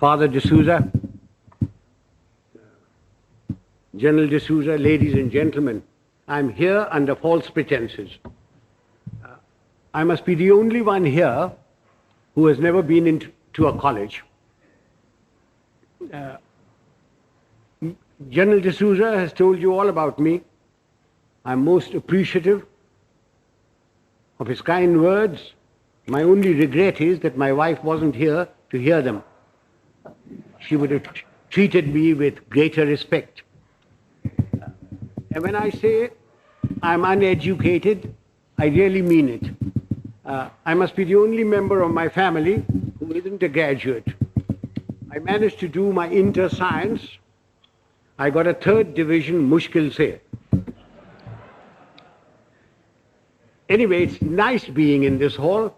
Father D'Souza, General D'Souza, ladies and gentlemen, I'm here under false pretenses. I must be the only one here who has never been into a college. General D'Souza has told you all about me. I'm most appreciative of his kind words. My only regret is that my wife wasn't here to hear them. She would have treated me with greater respect. And when I say I'm uneducated, I really mean it. I must be the only member of my family who isn't a graduate. I managed to do my inter-science. I got a 3rd division, mushkil se. Anyway, it's nice being in this hall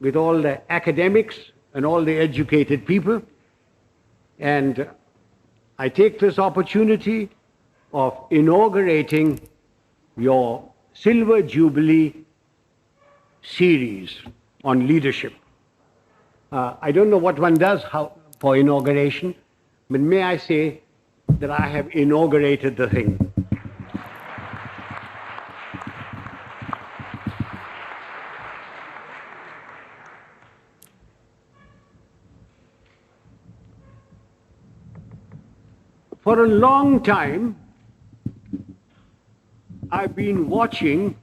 with all the academics and all the educated people. And I take this opportunity of inaugurating your Silver Jubilee series on leadership. I don't know what one does for inauguration, but may I say that I have inaugurated the thing. For a long time, I've been watching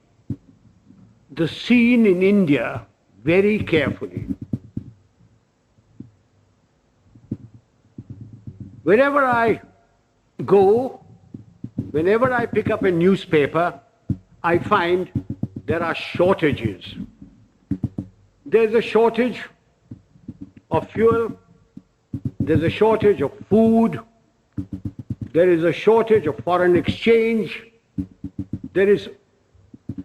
the scene in India very carefully. Wherever I go, whenever I pick up a newspaper, I find there are shortages. There's a shortage of fuel, there's a shortage of food, there is a shortage of foreign exchange, there is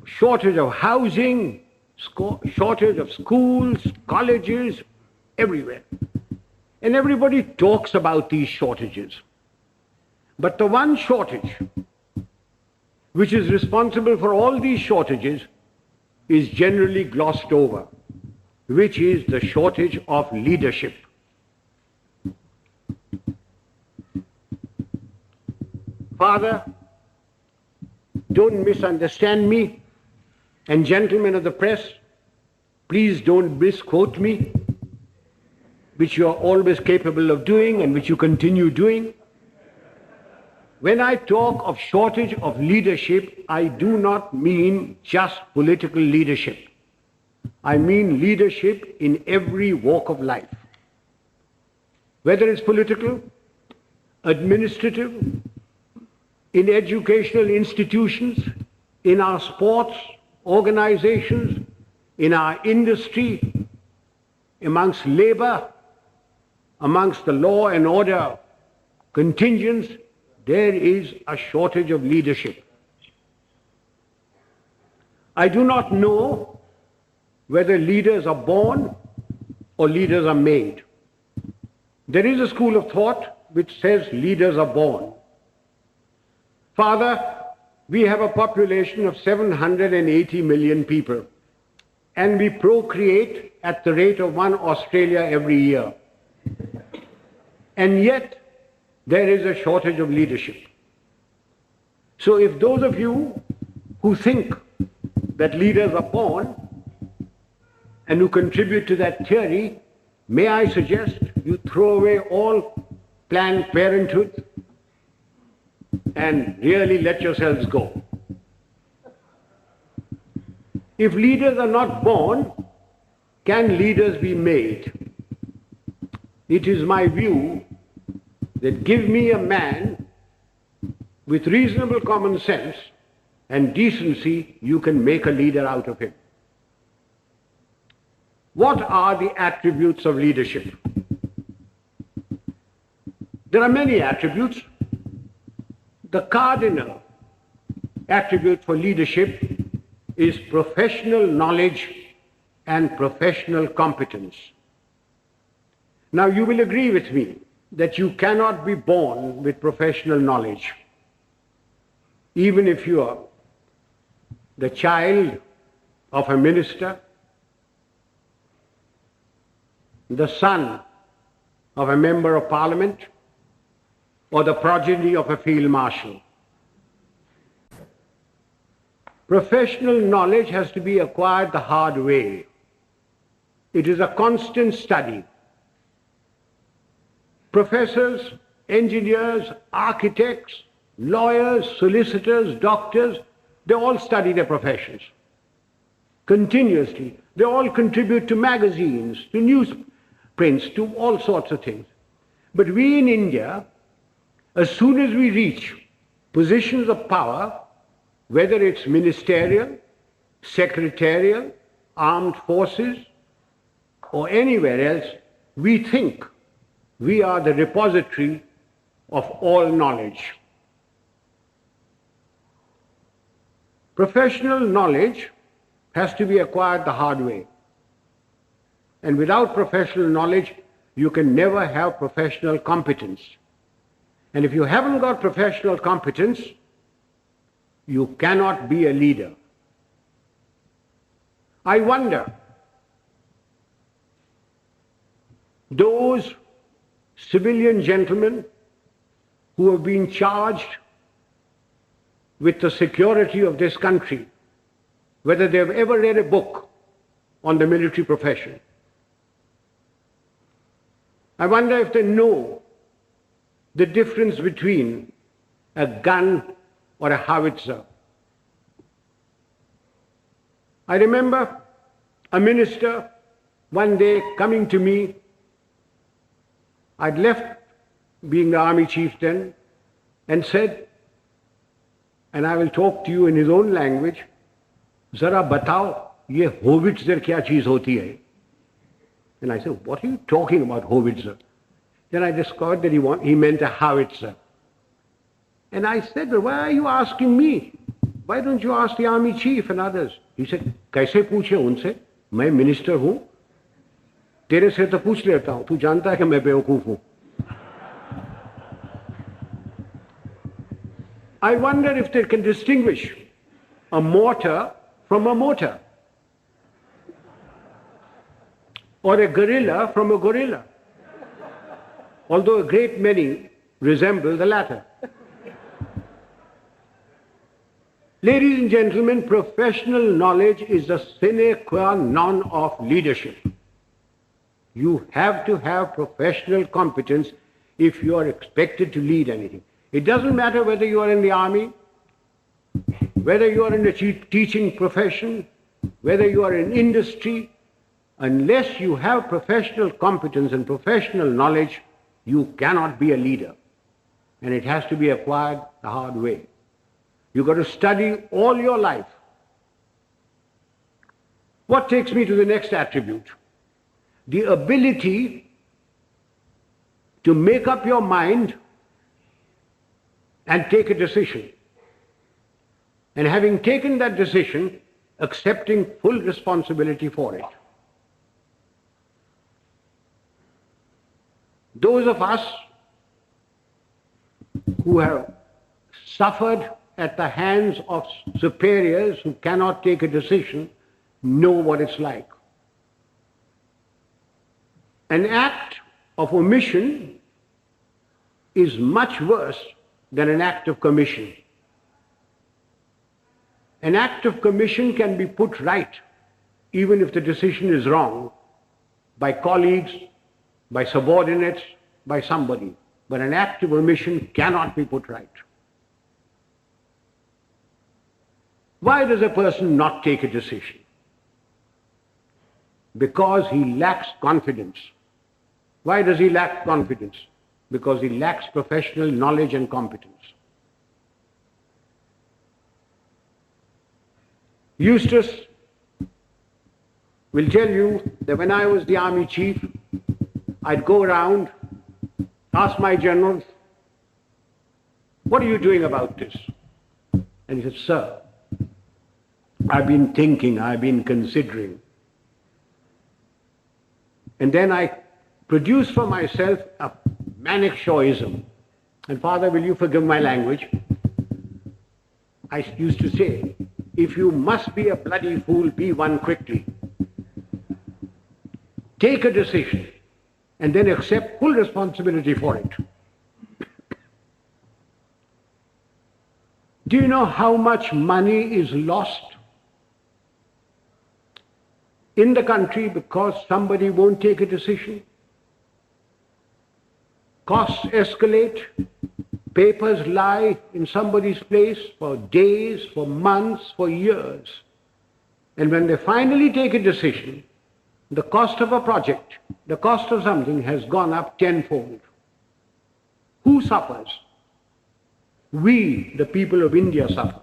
shortage of housing, shortage of schools, colleges, everywhere. And everybody talks about these shortages. But the one shortage which is responsible for all these shortages is generally glossed over, which is the shortage of leadership. Father, don't misunderstand me, and gentlemen of the press, please don't misquote me, which you are always capable of doing and which you continue doing. When I talk of shortage of leadership, I do not mean just political leadership. I mean leadership in every walk of life. Whether it's political, administrative, in educational institutions, in our sports organizations, in our industry, amongst labor, amongst the law and order contingents, there is a shortage of leadership. I do not know whether leaders are born or leaders are made. There is a school of thought which says leaders are born. Father, we have a population of 780 million people, and we procreate at the rate of 1 Australia every year. And yet, there is a shortage of leadership. So if those of you who think that leaders are born and who contribute to that theory, may I suggest you throw away all Planned Parenthood and really let yourselves go. If leaders are not born, can leaders be made? It is my view that give me a man with reasonable common sense and decency, you can make a leader out of him. What are the attributes of leadership? There are many attributes. The cardinal attribute for leadership is professional knowledge and professional competence. Now you will agree with me that you cannot be born with professional knowledge. Even if you are the child of a minister, the son of a member of parliament or the progeny of a field marshal. Professional knowledge has to be acquired the hard way. It is a constant study. Professors, engineers, architects, lawyers, solicitors, doctors, they all study their professions continuously. They all contribute to magazines, to newsprints, to all sorts of things. But we in India, as soon as we reach positions of power, whether it's ministerial, secretarial, armed forces, or anywhere else, we think we are the repository of all knowledge. Professional knowledge has to be acquired the hard way. And without professional knowledge, you can never have professional competence. And if you haven't got professional competence, you cannot be a leader. I wonder, those civilian gentlemen who have been charged with the security of this country, whether they have ever read a book on the military profession. I wonder if they know the difference between a gun or a howitzer. I remember a minister one day coming to me. I'd left being the army chief then, and said, and I will talk to you in his own language, Zara batao, ye howitzer kya cheez hoti hai? And I said, what are you talking about, howitzer? Then I discovered that he meant a howitzer. And I said, well, why are you asking me? Why don't you ask the army chief and others? He said, kaise पूछे उनसे? मैं minister हूँ. तेरे से तो पूछ लेता हूँ. तू जानता है कि मैं बेवकूफ हूँ. I wonder if they can distinguish a mortar from a motor, or a gorilla from a gorilla, although a great many resemble the latter. Ladies and gentlemen, professional knowledge is the sine qua non of leadership. You have to have professional competence if you are expected to lead anything. It doesn't matter whether you are in the army, whether you are in the teaching profession, whether you are in industry, unless you have professional competence and professional knowledge, you cannot be a leader. And it has to be acquired the hard way. You've got to study all your life. What takes me to the next attribute? The ability to make up your mind and take a decision. And having taken that decision, accepting full responsibility for it. Those of us who have suffered at the hands of superiors who cannot take a decision know what it's like. An act of omission is much worse than an act of commission. An act of commission can be put right, even if the decision is wrong, by colleagues, by subordinates, by somebody. But an act of omission cannot be put right. Why does a person not take a decision? Because he lacks confidence. Why does he lack confidence? Because he lacks professional knowledge and competence. Eustace will tell you that when I was the army chief, I'd go around, ask my generals, what are you doing about this? And he said, sir, I've been thinking, I've been considering. And then I produce for myself a Manekshawism. And Father, will you forgive my language? I used to say, if you must be a bloody fool, be one quickly. Take a decision. and then accept full responsibility for it. Do you know how much money is lost in the country because somebody won't take a decision? Costs escalate, papers lie in somebody's place for days, for months, for years. And when they finally take a decision, the cost of a project, the cost of something has gone up tenfold. Who suffers? We, the people of India, suffer.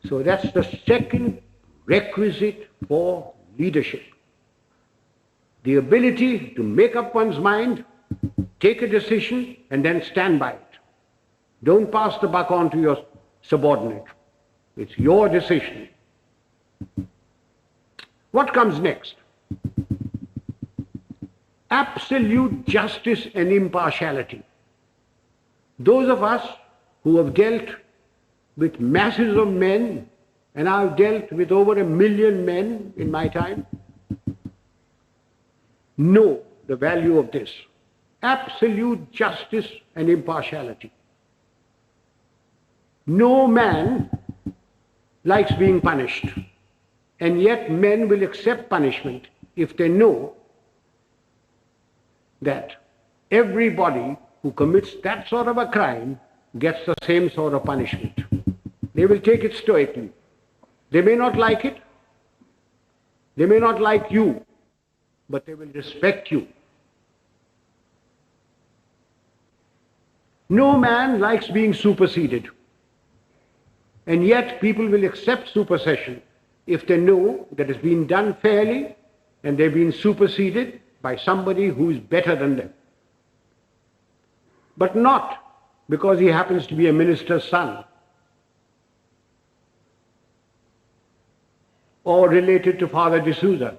So that's the second requisite for leadership. The ability to make up one's mind, take a decision, and then stand by it. Don't pass the buck on to your subordinate. It's your decision. What comes next? Absolute justice and impartiality. Those of us who have dealt with masses of men, and I've dealt with over 1 million men in my time, know the value of this. Absolute justice and impartiality. No man likes being punished, and yet men will accept punishment if they know that everybody who commits that sort of a crime gets the same sort of punishment. They will take it stoically. They may not like it, they may not like you, but they will respect you. No man likes being superseded, and yet people will accept supersession if they know that it's been done fairly and they've been superseded by somebody who is better than them. But not because he happens to be a minister's son or related to Father D'Souza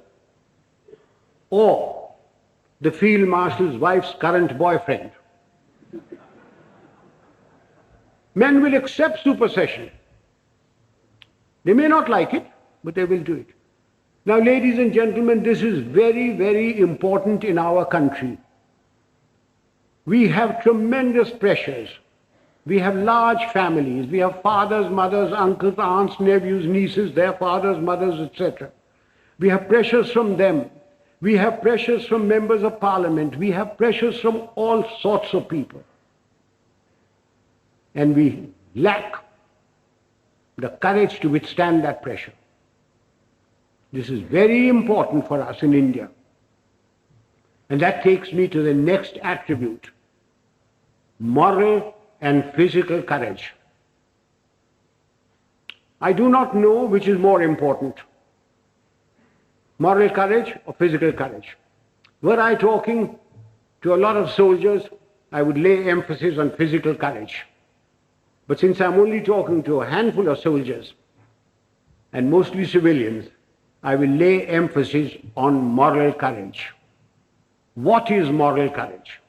or the field marshal's wife's current boyfriend. Men will accept supersession. They may not like it, but they will do it. Now, ladies and gentlemen, this is very, very important in our country. We have tremendous pressures. We have large families. We have fathers, mothers, uncles, aunts, nephews, nieces, their fathers, mothers, etc. We have pressures from them. We have pressures from members of parliament. We have pressures from all sorts of people. And we lack the courage to withstand that pressure. This is very important for us in India. And that takes me to the next attribute: moral and physical courage. I do not know which is more important, moral courage or physical courage. Were I talking to a lot of soldiers, I would lay emphasis on physical courage. But since I'm only talking to a handful of soldiers, and mostly civilians, I will lay emphasis on moral courage. What is moral courage?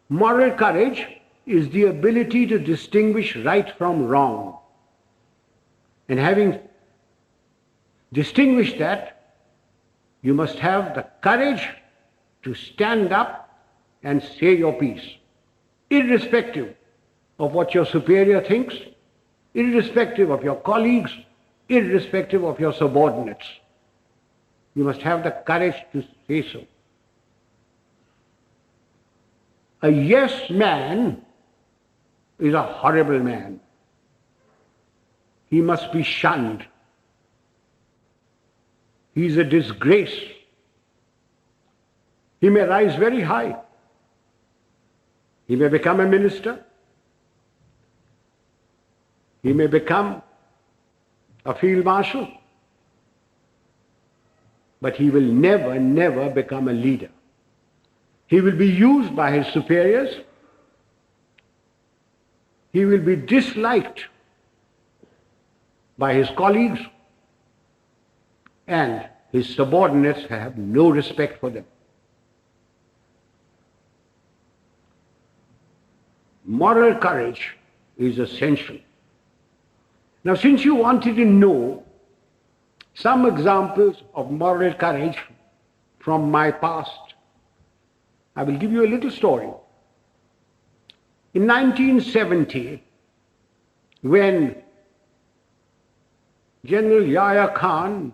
Moral courage is the ability to distinguish right from wrong. And having distinguished that, you must have the courage to stand up and say your piece, irrespective of what your superior thinks, irrespective of your colleagues, irrespective of your subordinates. You must have the courage to say so. A yes man is a horrible man. He must be shunned. He is a disgrace. He may rise very high. He may become a minister. He may become a field marshal. But he will never, never become a leader. He will be used by his superiors. He will be disliked by his colleagues, and his subordinates have no respect for them. Moral courage is essential. Now, since you wanted to know some examples of moral courage from my past. I will give you a little story. In 1970, when General Yahya Khan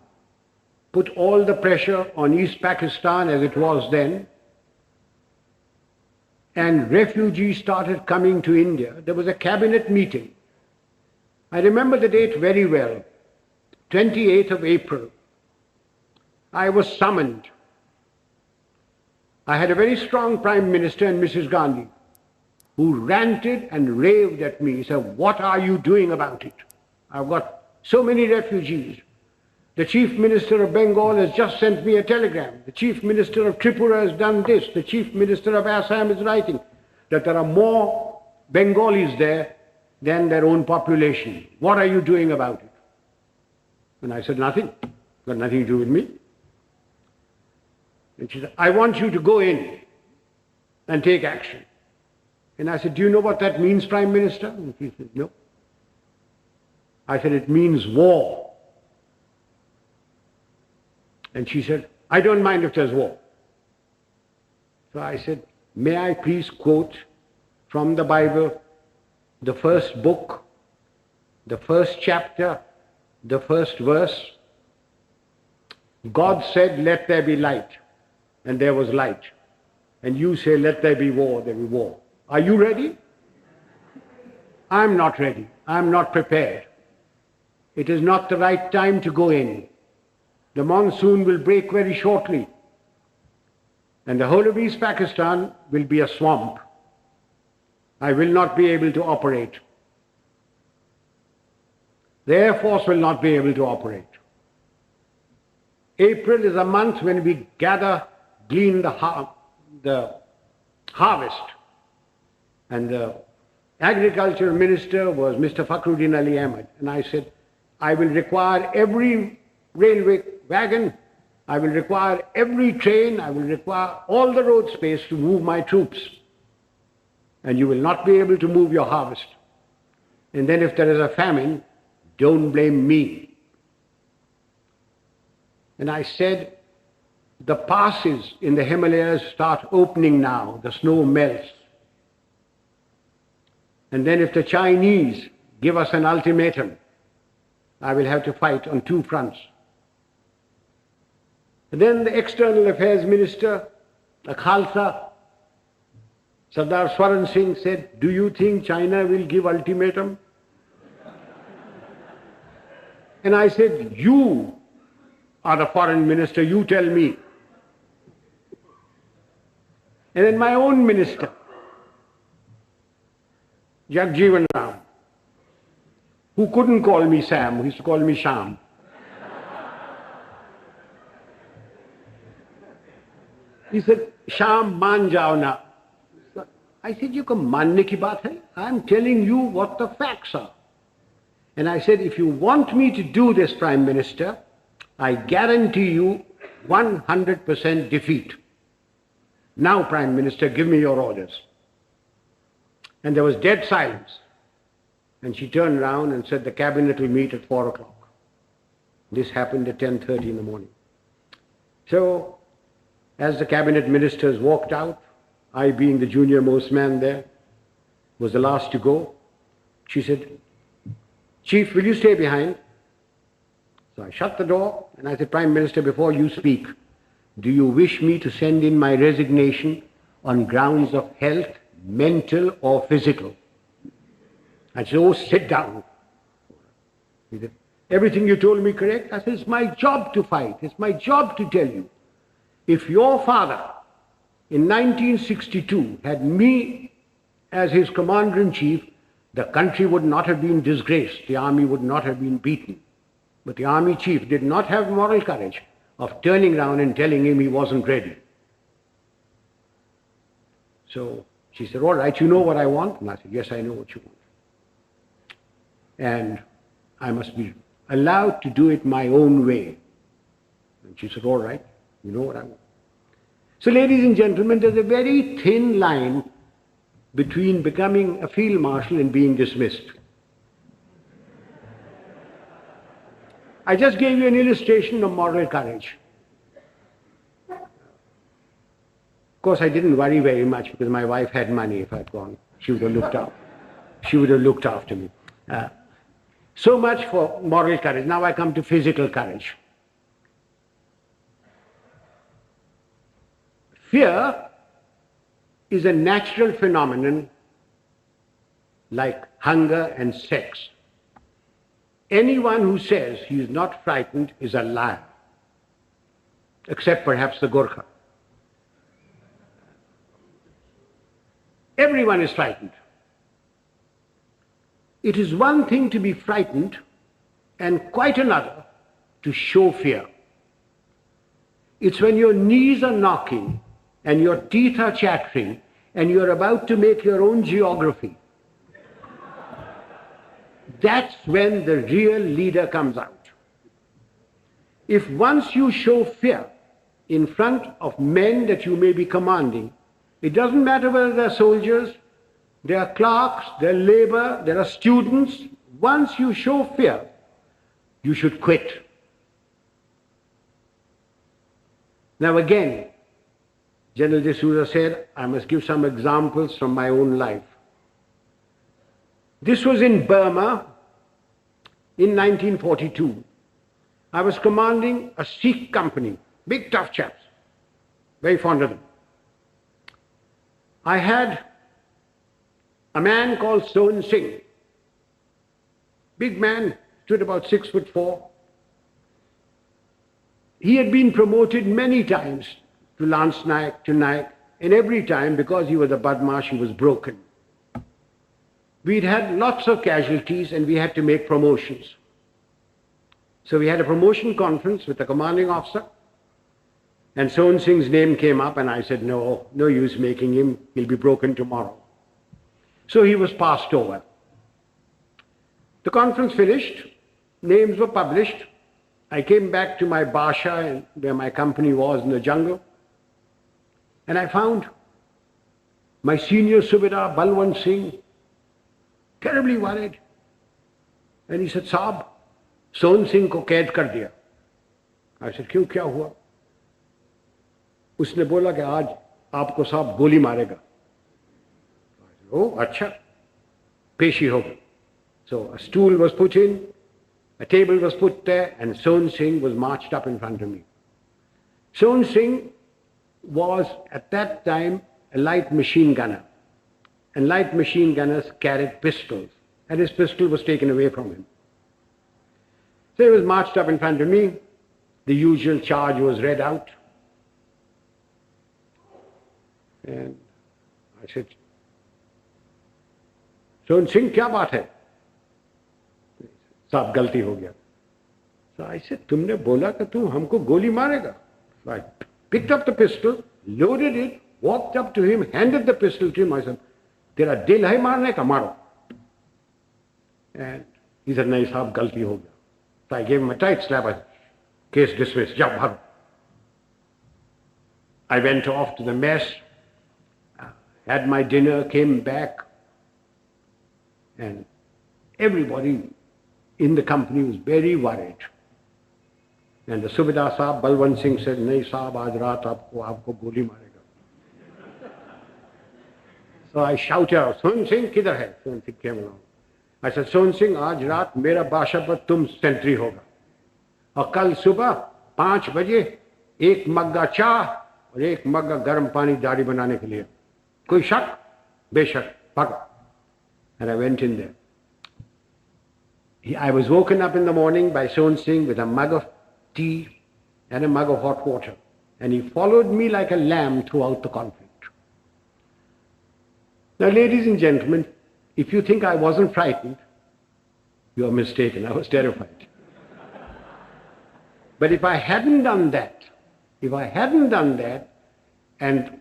put all the pressure on East Pakistan as it was then, and refugees started coming to India, there was a cabinet meeting. I remember the date very well, 28th of April. I was summoned. I had a very strong Prime Minister and Mrs. Gandhi, who ranted and raved at me, said, "What are you doing about it? I've got so many refugees. The Chief Minister of Bengal has just sent me a telegram. The Chief Minister of Tripura has done this. The Chief Minister of Assam is writing that there are more Bengalis there than their own population. What are you doing about it?" And I said, "Nothing. Got nothing to do with me." And she said, "I want you to go in and take action." And I said, "Do you know what that means, Prime Minister?" And he said, "No." I said, "It means war." And she said, "I don't mind if there's war." So I said, "May I please quote from the Bible, the first book, the first chapter, the first verse? God said, 'Let there be light,' and there was light. And you say, 'Let there be war,' there will be war. Are you ready?" "I'm not ready. I'm not prepared. It is not the right time to go in. The monsoon will break very shortly, and the whole of East Pakistan will be a swamp. I will not be able to operate. The Air Force will not be able to operate. April is a month when we glean the harvest. And the agriculture minister was Mr. Fakhruddin Ali Ahmed. And I said, "I will require every railway wagon, I will require every train, I will require all the road space to move my troops. And you will not be able to move your harvest. And then if there is a famine, don't blame me." And I said, the passes in the Himalayas start opening now, the snow melts. And then if the Chinese give us an ultimatum, I will have to fight on two fronts. And then the External Affairs Minister, the Khalsa, Sardar Swaran Singh, said, "Do you think China will give ultimatum?" And I said, "You are the foreign minister, you tell me." And then my own minister, Jagjeevan Ram, who couldn't call me Sam, he used to call me Sham. He said, "Sham, मान जाओ ना." I said, "You can मानने की बात है? I'm telling you what the facts are." And I said, "If you want me to do this, Prime Minister, I guarantee you 100% defeat. Now, Prime Minister, give me your orders." And there was dead silence. And she turned around and said, "The cabinet will meet at 4 o'clock. This happened at 10:30 in the morning. So, as the cabinet ministers walked out, I being the junior most man there, was the last to go, she said, "Chief, will you stay behind?" So I shut the door and I said, "Prime Minister, before you speak, do you wish me to send in my resignation on grounds of health, mental or physical?" I said, "Oh, sit down." He said, "Everything you told me correct?" I said, "It's my job to fight. It's my job to tell you. If your father in 1962 had me as his commander-in-chief, the country would not have been disgraced. The army would not have been beaten. But the army chief did not have moral courage of turning around and telling him he wasn't ready." So she said, "All right, you know what I want?" And I said, "Yes, I know what you want. And I must be allowed to do it my own way." And she said, "All right, you know what I want." So, ladies and gentlemen, there's a very thin line between becoming a field marshal and being dismissed. I just gave you an illustration of moral courage. Of course, I didn't worry very much because my wife had money. If I'd gone, she would have looked up. She would have looked after me. So much for moral courage. Now I come to physical courage. Fear is a natural phenomenon like hunger and sex. Anyone who says he is not frightened is a liar, except perhaps the Gorkha. Everyone is frightened. It is one thing to be frightened and quite another to show fear. It's when your knees are knocking and your teeth are chattering and you're about to make your own geography. That's when the real leader comes out. If once you show fear in front of men that you may be commanding, it doesn't matter whether they're soldiers, they are clerks, they're labor, there are students. Once you show fear, you should quit. Now again, General D'Souza said, I must give some examples from my own life. This was in Burma in 1942. I was commanding a Sikh company, big tough chaps, very fond of them. I had a man called Sohan Singh, big man, stood about 6'4". He had been promoted many times to Lance Naik, to Naik, and every time, because he was a Badmash, he was broken. We'd had lots of casualties and we had to make promotions. So we had a promotion conference with the commanding officer, and Sohan Singh's name came up and I said, no use making him, he'll be broken tomorrow. So he was passed over. The conference finished, names were published. I came back to my Basha, where my company was in the jungle, and I found my senior Subedar, Balwant Singh, terribly worried. And he said, Saab, Sohan Singh ko kaid kar diya. I said, क्यों क्या हुआ? उसने बोला कि आज आपको साहब गोली मारेगा. Oh, अच्छा. पेशी हो गई. So a stool was put in, a table was put there, and Sohan Singh was marched up in front of me. Sohan Singh was at that time a light machine gunner, and light machine gunners carried pistols, and his pistol was taken away from him. So he was marched up in front of me. The usual charge was read out. And I said, Sohan Singh, क्या बात है? साहब गलती हो गया. So I said, तुमने बोला कि तू हमको गोली मारेगा. So I picked up the pistol, loaded it, walked up to him, handed the pistol to him. I said, तेरा दिल है मारने का, मारो. And he said, नहीं साहब गलती हो गया. So I gave him a tight slap. I said, case dismissed, जाओ भागो. I went off to the mess, had my dinner, came back, and everybody in the company was very worried. And the Subedar Sahab, Balwant Singh said, nahi sahab, aaj raat aapko goli marega. So I shouted out, Sohan Singh, kidhar hai? Sohan Singh came along. I said, Sohan Singh, aaj raat mera basha par tum sentry hoga. और कल सुबह 5 बजे एक मग्गा चाह और एक मग्गा गर्म पानी दाढ़ी बनाने के लिए. कोई शक? बेशक, भागो. And I went in there. I was woken up in the morning by Sohan Singh with a mug of tea and a mug of hot water. And he followed me like a lamb throughout the conflict. Now, ladies and gentlemen, if you think I wasn't frightened, you are mistaken. I was terrified. But if I hadn't done that, and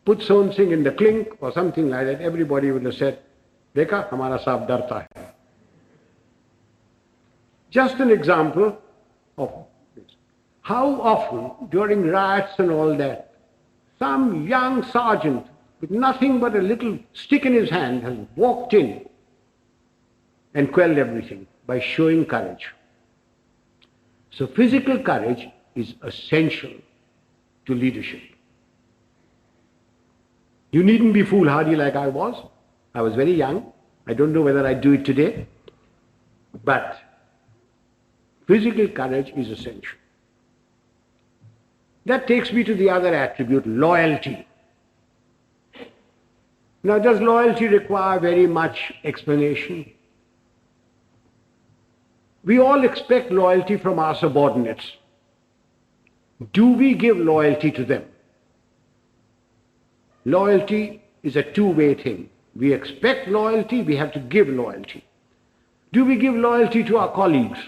put Sohan Singh in the clink or something like that, everybody would have said, Dekha, hamara saab darta hai. Just an example of this. How often during riots and all that, some young sergeant with nothing but a little stick in his hand has walked in and quelled everything by showing courage. So physical courage is essential to leadership. You needn't be foolhardy like I was. I was very young. I don't know whether I'd do it today. But physical courage is essential. That takes me to the other attribute, loyalty. Now, does loyalty require very much explanation? We all expect loyalty from our subordinates. Do we give loyalty to them? Loyalty is a two-way thing. We expect loyalty, we have to give loyalty. Do we give loyalty to our colleagues?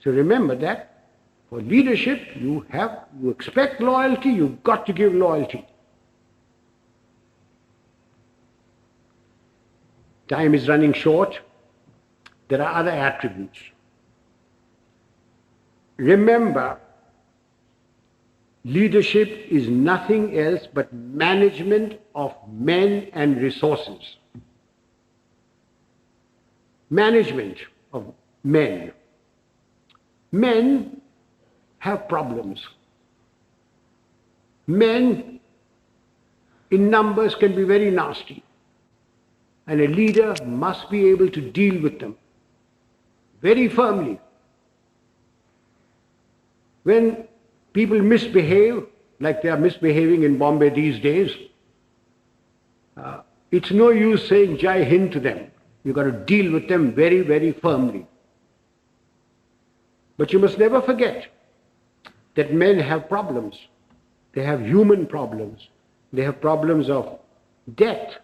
So remember that for leadership, you expect loyalty, you've got to give loyalty. Time is running short. There are other attributes. Remember, leadership is nothing else but management of men and resources. Management of men. Men have problems. Men in numbers can be very nasty. And a leader must be able to deal with them very firmly. When people misbehave, like they are misbehaving in Bombay these days, it's no use saying Jai Hind to them. You've got to deal with them very, very firmly. But you must never forget that men have problems. They have human problems. They have problems of debt,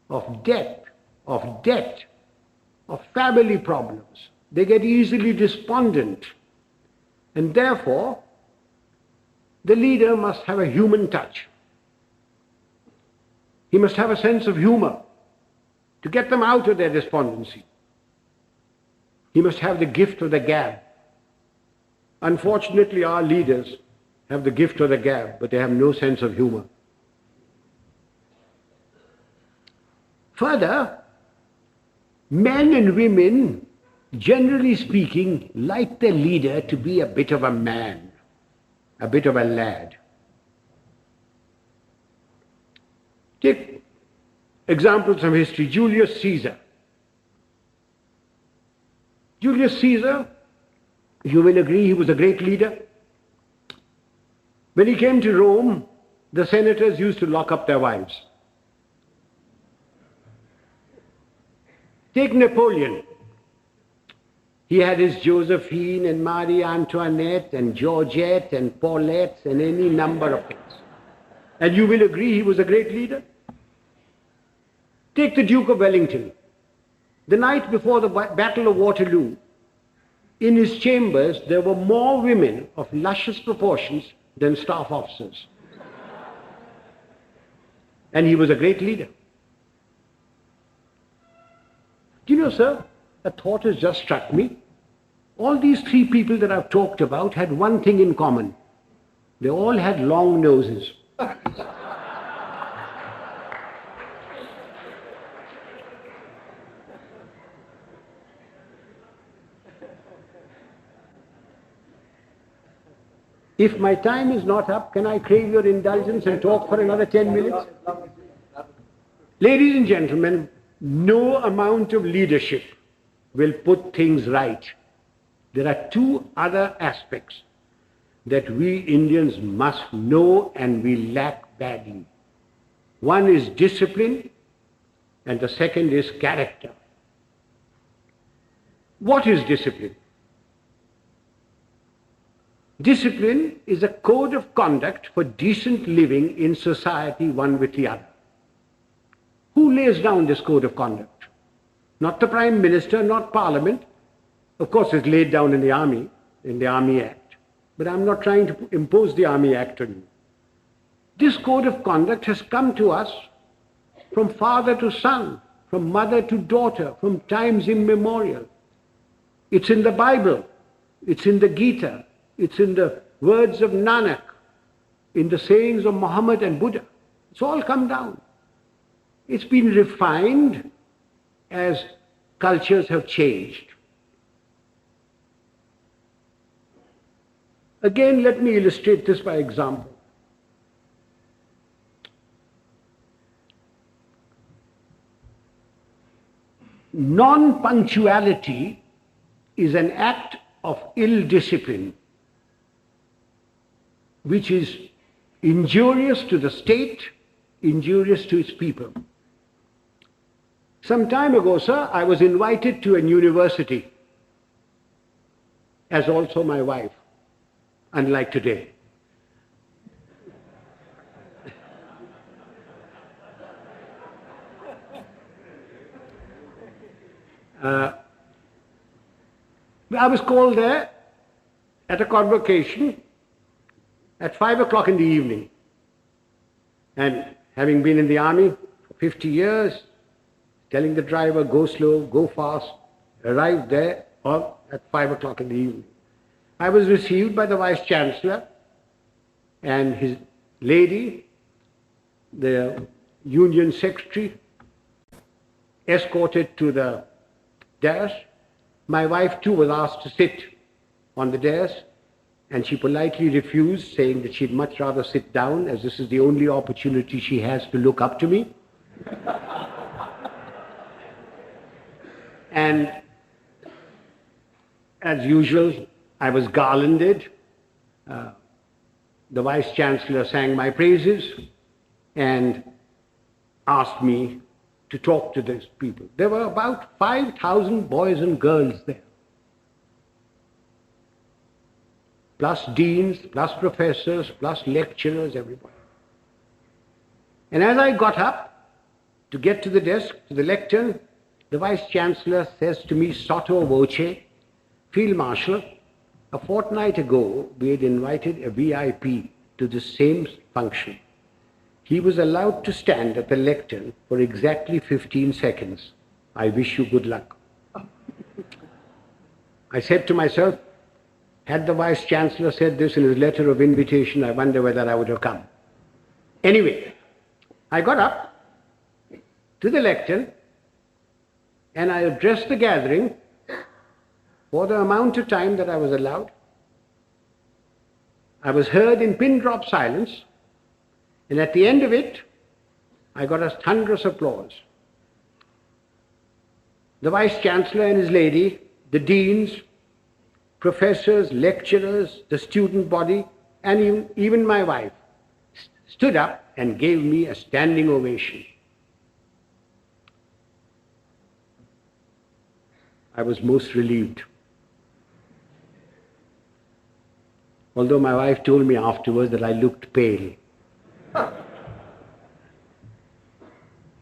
of family problems. They get easily despondent. And therefore, the leader must have a human touch. He must have a sense of humor to get them out of their despondency. He must have the gift of the gab. Unfortunately, our leaders have the gift of the gab, but they have no sense of humor. Further, men and women, generally speaking, like their leader to be a bit of a man, a bit of a lad. Take examples from history. Julius Caesar. Julius Caesar, you will agree, he was a great leader. When he came to Rome, the senators used to lock up their wives. Take Napoleon. He had his Josephine and Marie Antoinette and Georgette and Paulette and any number of things. And you will agree he was a great leader? Take the Duke of Wellington. The night before the Battle of Waterloo, in his chambers there were more women of luscious proportions than staff officers. And he was a great leader. Do you know, sir, a thought has just struck me. All these three people that I've talked about had one thing in common. They all had long noses. If my time is not up, can I crave your indulgence and talk for another 10 minutes? Ladies and gentlemen, no amount of leadership will put things right. There are two other aspects that we Indians must know and we lack badly. One is discipline and the second is character. What is discipline? Discipline is a code of conduct for decent living in society one with the other. Who lays down this code of conduct? Not the Prime Minister, not Parliament. Of course, it's laid down in the Army Act. But I'm not trying to impose the Army Act on you. This code of conduct has come to us from father to son, from mother to daughter, from times immemorial. It's in the Bible, it's in the Gita, it's in the words of Nanak, in the sayings of Muhammad and Buddha. It's all come down. It's been refined as cultures have changed. Again, let me illustrate this by example. Non-punctuality is an act of ill discipline which is injurious to the state, injurious to its people. Some time ago, sir, I was invited to an university, as also my wife, unlike today. I was called there at a convocation at 5 o'clock in the evening. And having been in the army for 50 years, telling the driver, go slow, go fast, arrived there at 5 o'clock in the evening. I was received by the Vice Chancellor and his lady, the Union Secretary, escorted to the dais. My wife too was asked to sit on the dais, and she politely refused, saying that she'd much rather sit down, as this is the only opportunity she has to look up to me. And as usual, I was garlanded. The Vice Chancellor sang my praises and asked me to talk to these people. There were about 5,000 boys and girls there, plus deans, plus professors, plus lecturers, everybody. And as I got up to get to the desk, to the lectern, the Vice Chancellor says to me, sotto voce, Field Marshal, a fortnight ago we had invited a VIP to the same function. He was allowed to stand at the lectern for exactly 15 seconds. I wish you good luck. I said to myself, had the Vice Chancellor said this in his letter of invitation, I wonder whether I would have come. Anyway, I got up to the lectern and I addressed the gathering for the amount of time that I was allowed. I was heard in pin-drop silence, and at the end of it, I got a thunderous applause. The Vice Chancellor and his lady, the deans, professors, lecturers, the student body, and even my wife stood up and gave me a standing ovation. I was most relieved. Although my wife told me afterwards that I looked pale.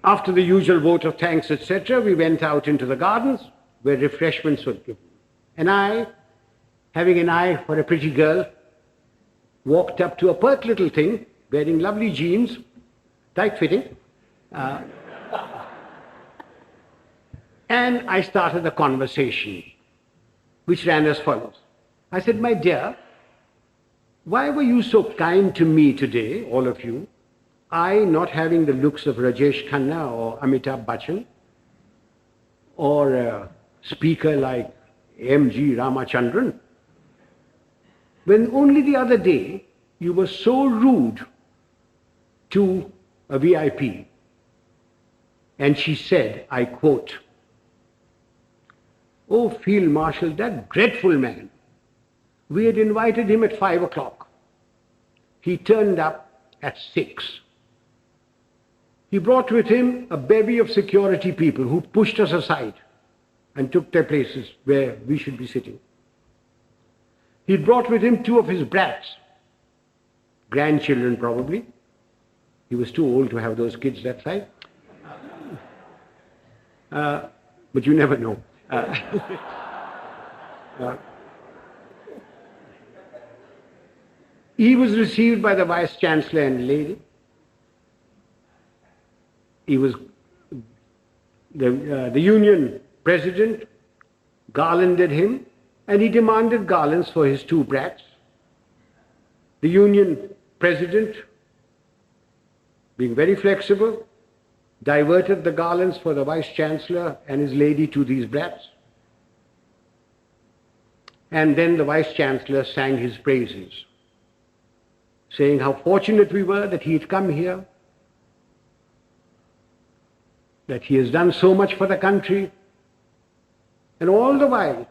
After the usual vote of thanks, etc., we went out into the gardens where refreshments were given. And I, having an eye for a pretty girl, walked up to a pert little thing, wearing lovely jeans, tight-fitting, and I started a conversation, which ran as follows. I said, my dear, why were you so kind to me today, all of you? I not having the looks of Rajesh Khanna or Amitabh Bachchan, or a speaker like M.G. Ramachandran, when only the other day you were so rude to a VIP. And she said, I quote, "Oh, Field Marshal, that dreadful man. We had invited him at 5 o'clock. He turned up at 6. He brought with him a bevy of security people who pushed us aside and took their places where we should be sitting. He brought with him 2 of his brats, grandchildren probably. He was too old to have those kids that size. But you never know. He was received by the Vice Chancellor and lady. He was the Union President garlanded him, and he demanded garlands for his 2 brats. The Union President, being very flexible, diverted the garlands for the Vice Chancellor and his lady to these brats. And then the Vice-Chancellor sang his praises, saying how fortunate we were that he had come here, that he has done so much for the country. And all the while,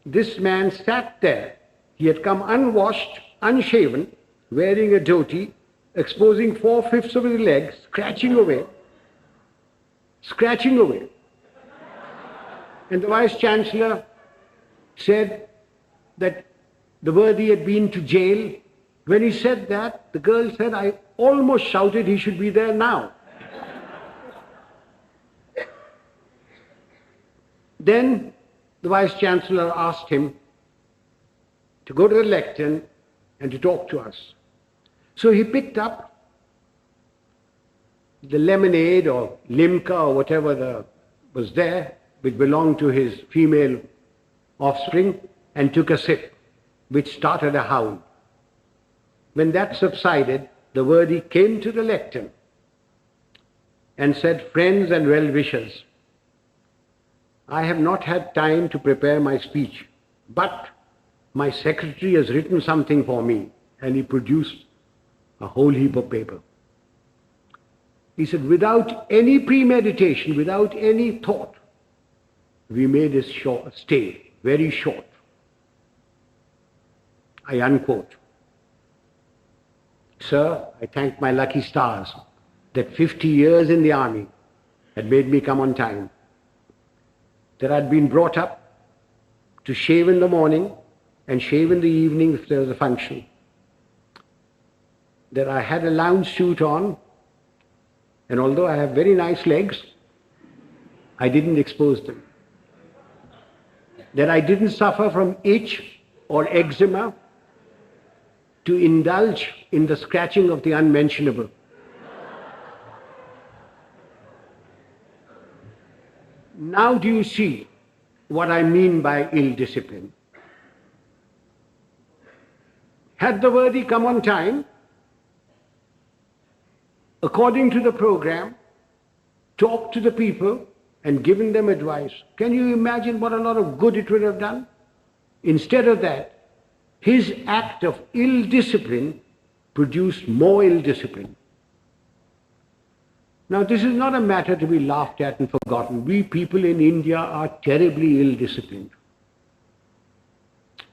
this man sat there. He had come unwashed, unshaven, wearing a dhoti, exposing 4/5 of his legs, scratching away. And the Vice-Chancellor said that the worthy had been to jail. When he said that, the girl said, I almost shouted he should be there now. Then the Vice-Chancellor asked him to go to the lectern and to talk to us. So he picked up the lemonade or limca or whatever was there, which belonged to his female offspring, and took a sip, which started a howl. When that subsided, the worthy came to the lectern and said, friends and well-wishers, I have not had time to prepare my speech, but my secretary has written something for me, and he produced a whole heap of paper. He said, without any premeditation, without any thought, we made his stay very short. I unquote. Sir, I thank my lucky stars that 50 years in the army had made me come on time, that I'd been brought up to shave in the morning and shave in the evening if there was a function, that I had a lounge suit on, and although I have very nice legs, I didn't expose them, that I didn't suffer from itch or eczema to indulge in the scratching of the unmentionable. Now do you see what I mean by ill discipline? Had the worthy come on time, according to the program, talked to the people and given them advice, can you imagine what a lot of good it would have done? Instead of that, his act of ill discipline produced more ill discipline. Now, this is not a matter to be laughed at and forgotten. We people in India are terribly ill disciplined.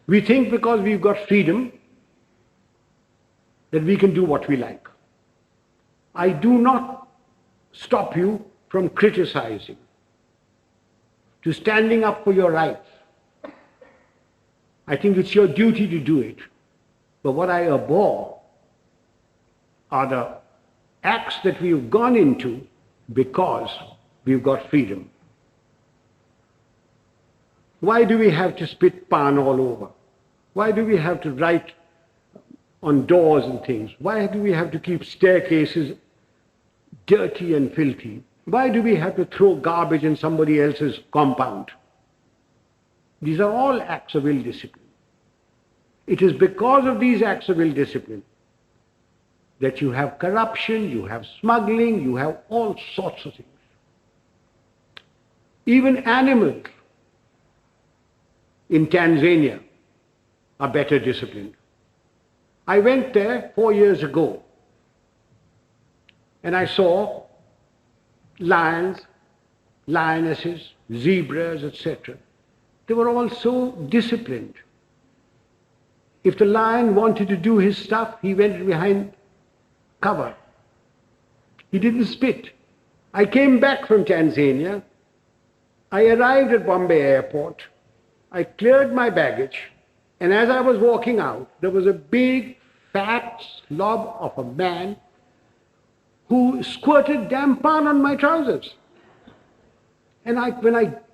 We think because we've got freedom that we can do what we like. I do not stop you from criticizing, to standing up for your rights. I think it's your duty to do it. But what I abhor are the acts that we've gone into because we've got freedom. Why do we have to spit pan all over? Why do we have to write on doors and things? Why do we have to keep staircases dirty and filthy? Why do we have to throw garbage in somebody else's compound? These are all acts of ill discipline. It is because of these acts of ill discipline that you have corruption, you have smuggling, you have all sorts of things. Even animals in Tanzania are better disciplined. I went there 4 years ago and I saw lions, lionesses, zebras, etc. They were all so disciplined. If the lion wanted to do his stuff, he went behind cover. He didn't spit. I came back from Tanzania. I arrived at Bombay airport. I cleared my baggage, and as I was walking out, there was a big, fat slob of a man who squirted damn pan on my trousers. And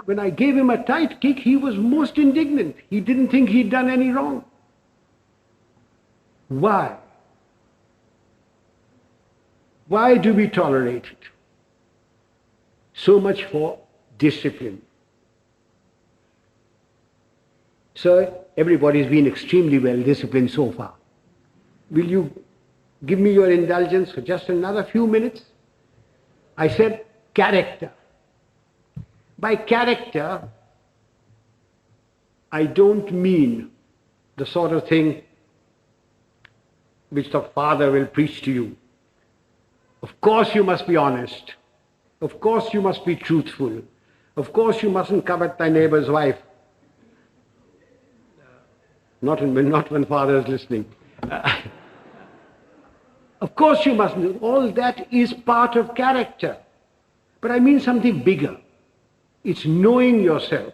when I gave him a tight kick, he was most indignant. He didn't think he'd done any wrong. Why? Why do we tolerate it? So much for discipline. So everybody's been extremely well disciplined so far. Will you give me your indulgence for just another few minutes? I said character. By character, I don't mean the sort of thing which the father will preach to you. Of course you must be honest. Of course you must be truthful. Of course you mustn't covet thy neighbor's wife. Not when father is listening. Of course you mustn't. All that is part of character. But I mean something bigger. It's knowing yourself,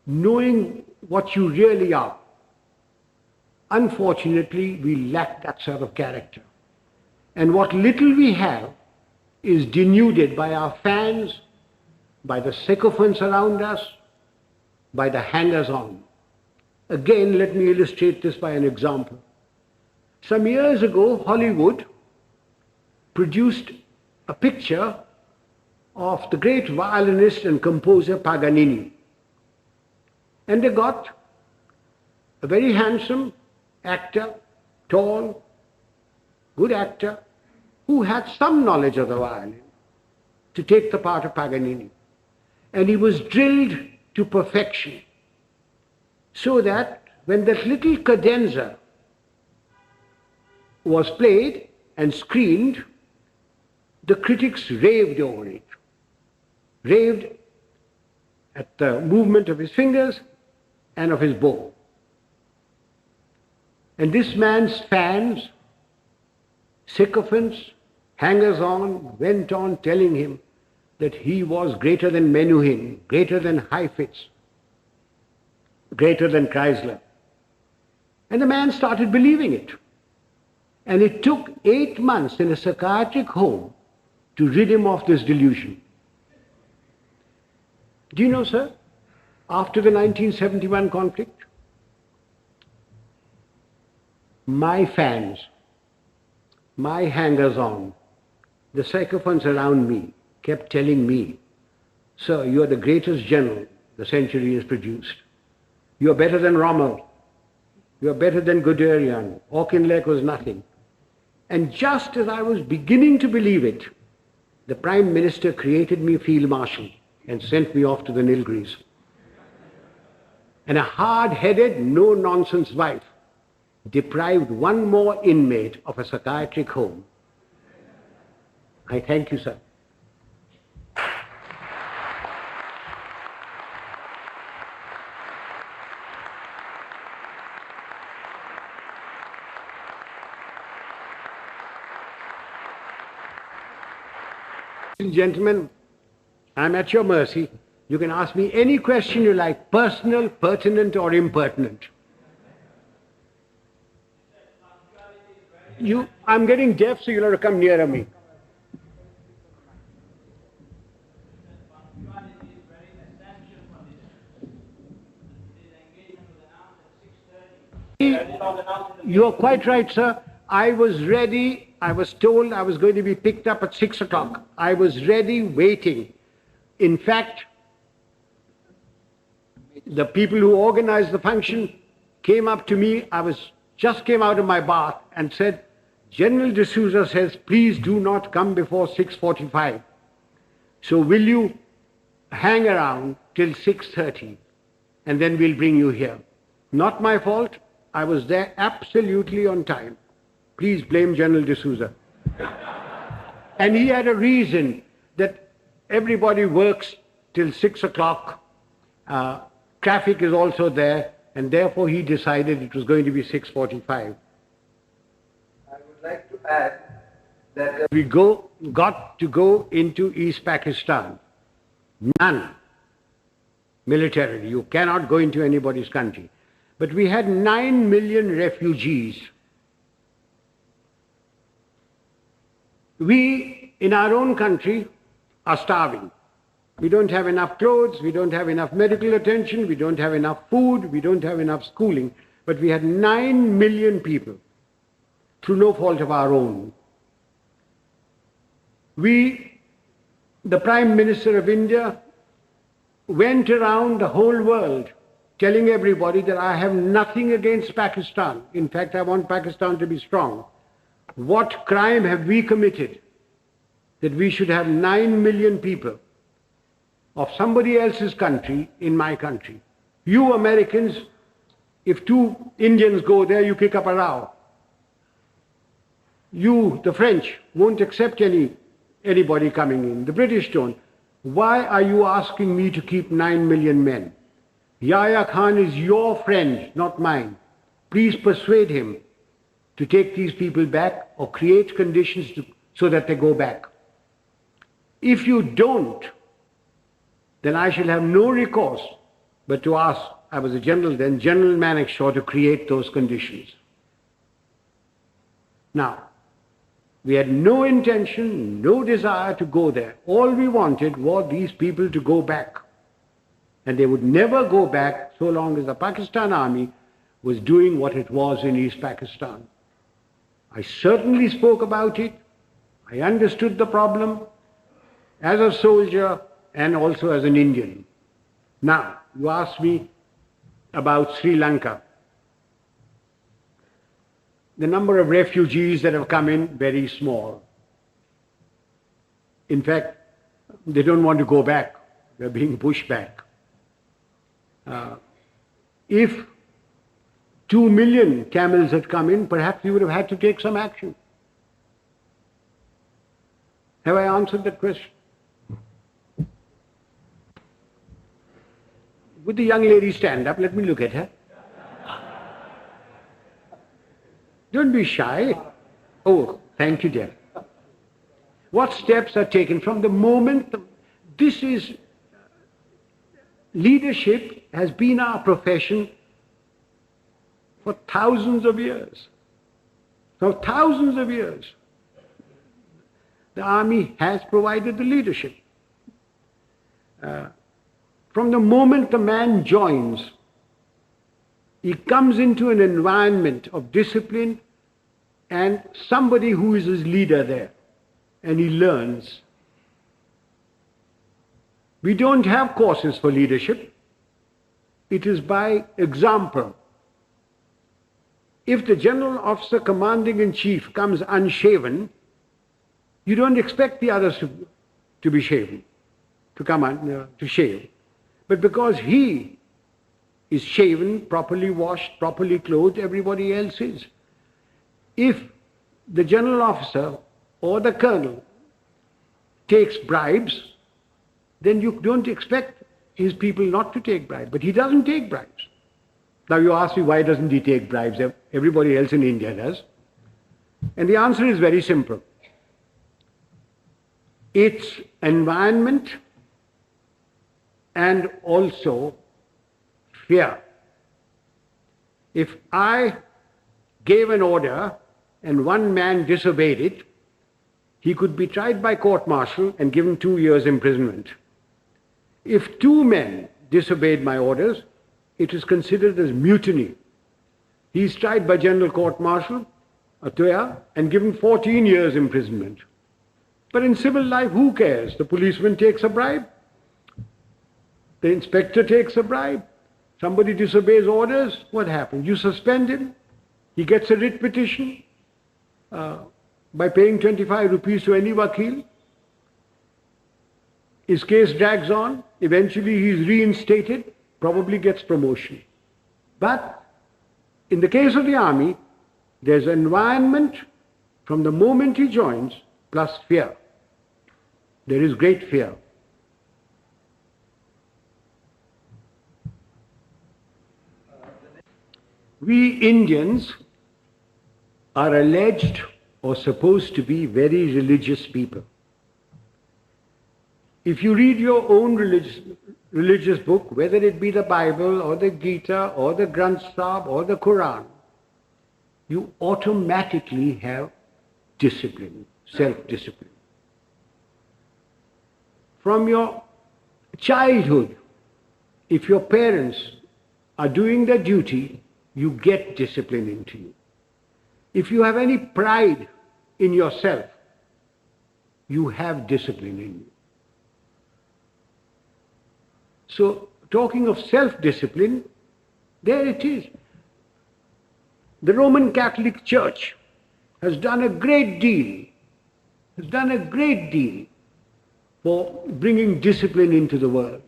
knowing what you really are. Unfortunately, we lack that sort of character. And what little we have is denuded by our fans, by the sycophants around us, by the hangers-on. Again, let me illustrate this by an example. Some years ago, Hollywood produced a picture of the great violinist and composer Paganini. And they got a very handsome actor, tall, good actor, who had some knowledge of the violin, to take the part of Paganini. And he was drilled to perfection, so that when that little cadenza was played and screened, the critics raved over it, raved at the movement of his fingers and of his bow. And this man's fans, sycophants, hangers-on, went on telling him that he was greater than Menuhin, greater than Heifetz, greater than Chrysler. And the man started believing it. And it took 8 months in a psychiatric home to rid him of this delusion. Do you know, sir, after the 1971 conflict, my fans, my hangers-on, the sycophants around me kept telling me, sir, you are the greatest general the century has produced. You are better than Rommel. You are better than Guderian. Auchinleck was nothing. And just as I was beginning to believe it, the Prime Minister created me Field Marshal and sent me off to the Nilgiris. And a hard-headed, no-nonsense wife deprived one more inmate of a psychiatric home. I thank you, sir. Gentlemen, I'm at your mercy. You can ask me any question you like, personal, pertinent, or impertinent. I'm getting deaf, so you'll have to come nearer me. You are quite right, sir. I was ready. I was told I was going to be picked up at 6 o'clock. I was ready, waiting. In fact, the people who organized the function came up to me. Just came out of my bath and said, General D'Souza says, please do not come before 6:45. So will you hang around till 6:30 and then we'll bring you here. Not my fault. I was there absolutely on time. Please blame General D'Souza. And he had a reason that everybody works till 6 o'clock. Traffic is also there, and therefore he decided it was going to be 6:45. I would like to add that we got to go into East Pakistan. None. Militarily. You cannot go into anybody's country. But we had 9 million refugees. We, in our own country, are starving. We don't have enough clothes, we don't have enough medical attention, we don't have enough food, we don't have enough schooling. But we had 9 million people, through no fault of our own. The Prime Minister of India, went around the whole world telling everybody that I have nothing against Pakistan. In fact, I want Pakistan to be strong. What crime have we committed that we should have 9 million people of somebody else's country in my country? You Americans, if two Indians go there, you kick up a row. You, the French, won't accept anybody coming in. The British don't. Why are you asking me to keep 9 million men? Yahya Khan is your friend, not mine. Please persuade him to take these people back or create conditions so that they go back. If you don't, then I shall have no recourse but to ask, I was a general then, General Manekshaw, to create those conditions. Now, we had no intention, no desire to go there. All we wanted was these people to go back. And they would never go back so long as the Pakistan army was doing what it was in East Pakistan. I certainly spoke about it. I understood the problem as a soldier and also as an Indian. Now, you asked me about Sri Lanka. The number of refugees that have come in, very small. In fact, they don't want to go back. They're being pushed back. If 2 million camels had come in, perhaps we would have had to take some action. Have I answered that question? Would the young lady stand up? Let me look at her. Don't be shy. Oh, thank you, dear. What steps are taken from the moment this is leadership has been our profession for thousands of years. For thousands of years. The army has provided the leadership. From the moment the man joins, he comes into an environment of discipline and somebody who is his leader there, and he learns. We don't have courses for leadership. It is by example. If the general officer commanding in chief comes unshaven, you don't expect the others to be shaven, to shave. But because he is shaven, properly washed, properly clothed, everybody else is. If the general officer or the colonel takes bribes, then you don't expect his people not to take bribes. But he doesn't take bribes. Now you ask me, why doesn't he take bribes? Everybody else in India does. And the answer is very simple. It's environment and also fear. If I gave an order and one man disobeyed it, he could be tried by court-martial and given 2 years imprisonment. If 2 men disobeyed my orders, it is considered as mutiny. He is tried by general court-martial, and given 14 years imprisonment. But in civil life, who cares? The policeman takes a bribe. The inspector takes a bribe. Somebody disobeys orders, what happens? You suspend him. He gets a writ petition by paying 25 rupees to any vakil. His case drags on. Eventually he is reinstated, probably gets promotion. But in the case of the army, there's environment from the moment he joins, plus fear. There is great fear. We Indians are alleged or supposed to be very religious people. If you read your own religious book, whether it be the Bible or the Gita or the Granth Sahib or the Quran, you automatically have discipline, self-discipline. From your childhood, if your parents are doing their duty, you get discipline into you. If you have any pride in yourself, you have discipline in you. So, talking of self-discipline, there it is. The Roman Catholic Church has done a great deal, for bringing discipline into the world.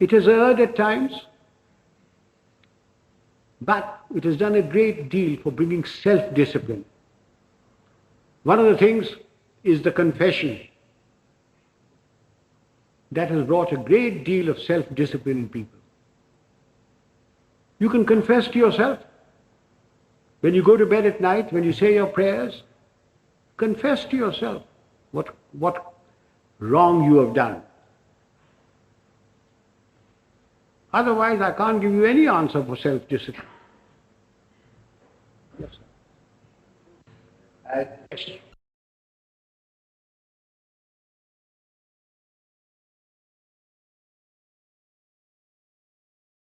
It has erred at times, but it has done a great deal for bringing self-discipline. One of the things is the confession. That has brought a great deal of self-discipline in people. You can confess to yourself. When you go to bed at night, when you say your prayers, confess to yourself what wrong you have done. Otherwise, I can't give you any answer for self-discipline. Yes, sir. As